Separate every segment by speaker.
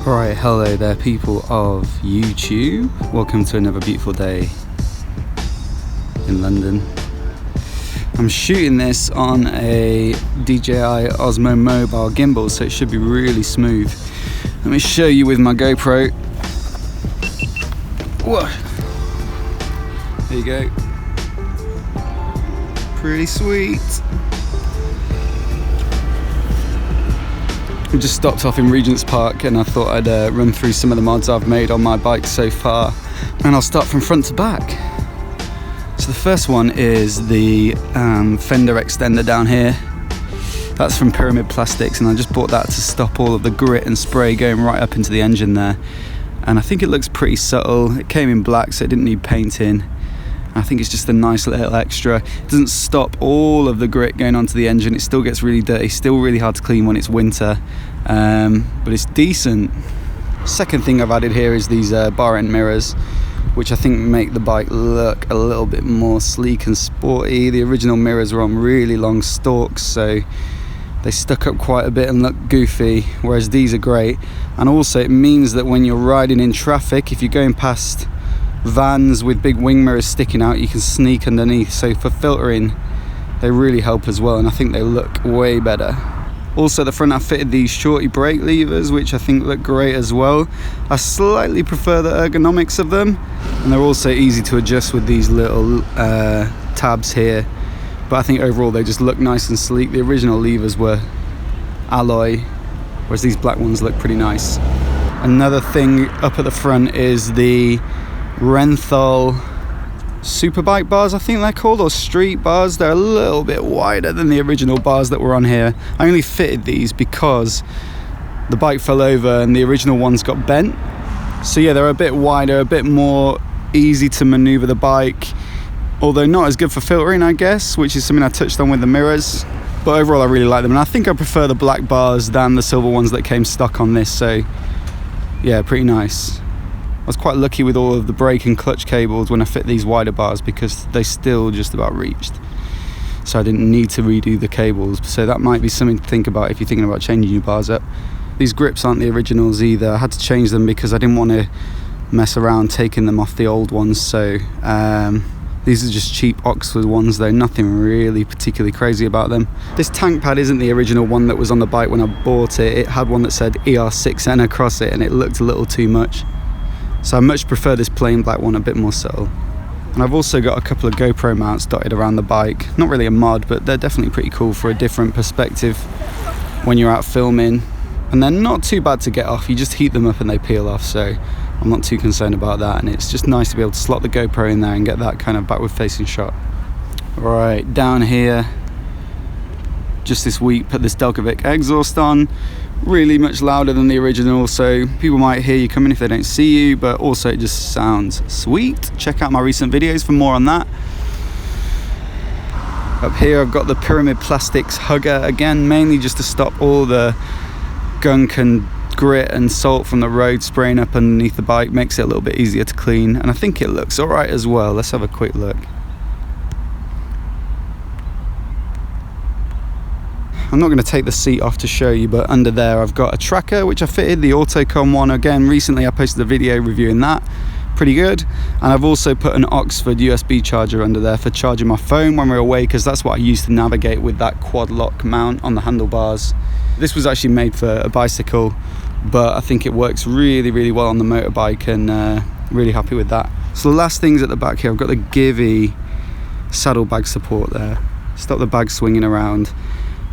Speaker 1: Alright, hello there people of YouTube. Welcome to another beautiful day in London. I'm shooting this on a DJI Osmo mobile gimbal, so it should be really smooth. Let me show you with my GoPro. Whoa. There you go. Pretty sweet. We just stopped off in Regent's Park and I thought I'd run through some of the mods I've made on my bike so far, and I'll start from front to back. So the first one is the Fenda Extenda down here. That's from Pyramid Plastics, and I just bought that to stop all of the grit and spray going right up into the engine there. And I think it looks pretty subtle. It came in black, so it didn't need painting. I think it's just a nice little extra. It doesn't stop all of the grit going onto the engine. It still gets really dirty, still really hard to clean when it's winter, but it's decent. Second thing I've added here is these bar end mirrors, which I think make the bike look a little bit more sleek and sporty. The original mirrors were on really long stalks, so they stuck up quite a bit and look goofy, whereas these are great. And also it means that when you're riding in traffic, if you're going past vans with big wing mirrors sticking out, you can sneak underneath. So for filtering, they really help as well, and I think they look way better. Also, the front I fitted these Shorty brake levers, which I think look great as well. I slightly prefer the ergonomics of them, and they're also easy to adjust with these little tabs here. But I think overall they just look nice and sleek. The original levers were alloy, whereas these black ones look pretty nice. Another thing up at the front is the Renthal Superbike bars, I think they're called, or street bars. They're a little bit wider than the original bars that were on here. I only fitted these because the bike fell over and the original ones got bent. So yeah, they're a bit wider, a bit more easy to maneuver the bike, although not as good for filtering, I guess, which is something I touched on with the mirrors. But overall I really like them, and I think I prefer the black bars than the silver ones that came stock on this. So yeah, pretty nice. I was quite lucky with all of the brake and clutch cables when I fit these wider bars, because they still just about reached. So I didn't need to redo the cables. So that might be something to think about if you're thinking about changing your bars up. These grips aren't the originals either. I had to change them because I didn't want to mess around taking them off the old ones. So these are just cheap Oxford ones though, nothing really particularly crazy about them. This tank pad isn't the original one that was on the bike when I bought it. It had one that said ER-6N across it, and it looked a little too much. So I much prefer this plain black one, a bit more subtle. And I've also got a couple of GoPro mounts dotted around the bike. Not really a mod, but they're definitely pretty cool for a different perspective when you're out filming. And they're not too bad to get off. You just heat them up and they peel off, so I'm not too concerned about that. And it's just nice to be able to slot the GoPro in there and get that kind of backward facing shot. Right, down here, just this week, put this Delkevic exhaust on. Really much louder than the original, so people might hear you coming if they don't see you, but also it just sounds sweet. Check out my recent videos for more on that. Up here I've got the Pyramid Plastics hugger, again mainly just to stop all the gunk and grit and salt from the road spraying up underneath the bike. Makes it a little bit easier to clean, and I think it looks alright as well. Let's have a quick look. I'm not going to take the seat off to show you, but under there I've got a tracker which I fitted, the Autocom one. Again, recently I posted a video reviewing that. pretty good. And I've also put an Oxford USB charger under there for charging my phone when we're away, because that's what I use to navigate with that quad lock mount on the handlebars. This was actually made for a bicycle, but I think it works really well on the motorbike, and really happy with that. So the last things at the back here, I've got the Givi saddlebag support there. Stop the bag swinging around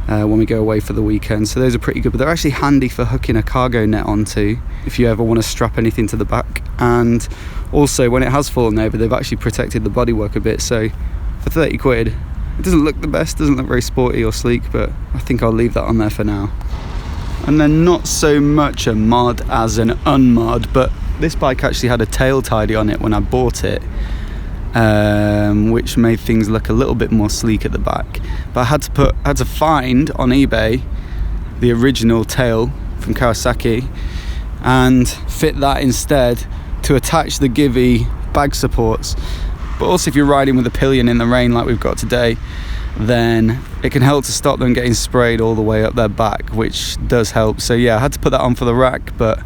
Speaker 1: when we go away for the weekend. So those are pretty good, but they're actually handy for hooking a cargo net onto if you ever want to strap anything to the back. And also when it has fallen over, they've actually protected the bodywork a bit. So for 30 quid, it doesn't look the best, doesn't look very sporty or sleek, but I think I'll leave that on there for now. And then not so much a mod as an unmod, but this bike actually had a tail tidy on it when I bought it, which made things look a little bit more sleek at the back. But I had to find on eBay the original tail from Kawasaki and fit that instead to attach the Givi bag supports. But also if you're riding with a pillion in the rain like we've got today, then it can help to stop them getting sprayed all the way up their back, which does help. So yeah, I had to put that on for the rack, but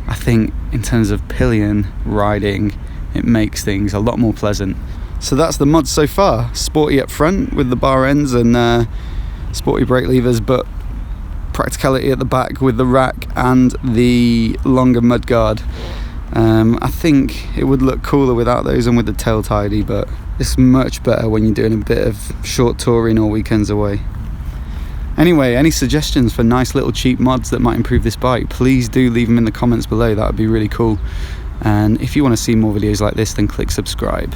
Speaker 1: I think in terms of pillion riding, it makes things a lot more pleasant. So that's the mod so far. Sporty up front with the bar ends and sporty brake levers, but practicality at the back with the rack and the longer mudguard. I think it would look cooler without those and with the tail tidy, but it's much better when you're doing a bit of short touring or weekends away. Anyway, any suggestions for nice little cheap mods that might improve this bike, please do leave them in the comments below. That would be really cool. And if you want to see more videos like this, then click subscribe.